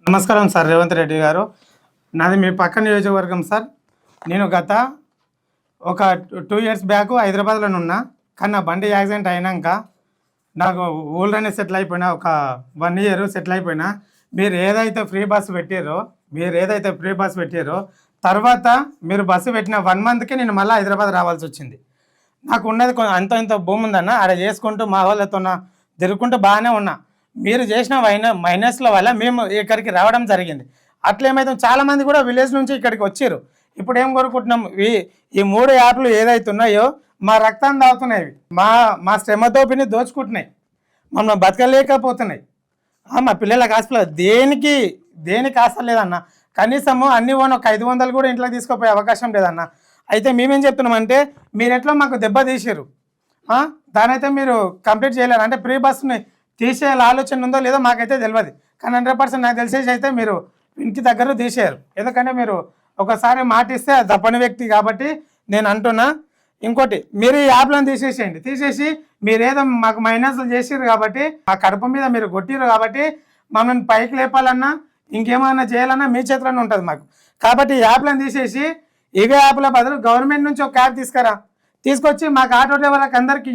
నమస్కారం సార్, రేవంత్ రెడ్డి గారు. నాది మీ పక్క నియోజకవర్గం సార్. నేను గత ఒక 2 ఇయర్స్ బ్యాక్ హైదరాబాద్లో ఉన్నా. కానీ నా బండి యాక్సిడెంట్ అయినాక నాకు ఊళ్ళోనే సెటిల్ అయిపోయినా. ఒక 1 ఇయర్ సెటిల్ అయిపోయినా. మీరు ఏదైతే ఫ్రీ బస్సు పెట్టారో తర్వాత మీరు బస్సు పెట్టిన 1 మంత్కి నేను మళ్ళీ హైదరాబాద్ రావాల్సి వచ్చింది. నాకు ఉన్నది అంత ఇంత భూమి ఉందన్న, ఆడ చేసుకుంటూ మా వాళ్ళతో తిరుగుకుంటూ బాగానే ఉన్నా. మీరు చేసిన మైనస్ల వల్ల మేము ఇక్కడికి రావడం జరిగింది. అట్లేమైతే చాలామంది కూడా విలేజ్ నుంచి ఇక్కడికి వచ్చారు. ఇప్పుడు ఏం కోరుకుంటున్నాం, ఈ 3 యాప్లు ఏదైతే ఉన్నాయో మా రక్తాన్ని తాగుతున్నాయి. మా శ్రమతోపిని దోచుకుంటున్నాయి, మమ్మల్ని బతకలేకపోతున్నాయి. మా పిల్లలకు హాస్పిటల్ దేనికి ఆస్తి లేదన్న. కనీసము అన్ని ఒక 500 కూడా ఇంట్లోకి తీసుకుపోయే అవకాశం లేదన్న. అయితే మేమేం చెప్తున్నామంటే, మీరు ఎట్లా మాకు దెబ్బ తీసారు, దానైతే మీరు కంప్లీట్ చేయలేరు. అంటే ఫ్రీ బస్సుని తీసేయాల ఆలోచన ఉందో లేదో మాకైతే తెలియదు. కానీ 100% నాకు తెలిసేసి అయితే మీరు ఇంటి దగ్గర తీసేయారు. ఎందుకంటే మీరు ఒకసారి మాట ఇస్తే అది తప్పని వ్యక్తి కాబట్టి నేను అంటున్నా. ఇంకోటి, మీరు ఈ యాప్లను తీసేసి మీరు ఏదో మాకు మైనస్లు చేసిర్రు కాబట్టి, ఆ కడుపు మీద మీరు కొట్టిర్రు కాబట్టి మమ్మల్ని పైకి లేపాలన్నా ఇంకేమైనా చేయాలన్నా మీ చేతిలోనే ఉంటుంది మాకు. కాబట్టి ఈ యాప్లను తీసేసి ఇవే యాప్ల బదులు గవర్నమెంట్ నుంచి ఒక యాప్ తీసుకొచ్చి మాకు ఆటో డ్రైవర్లకు అందరికీ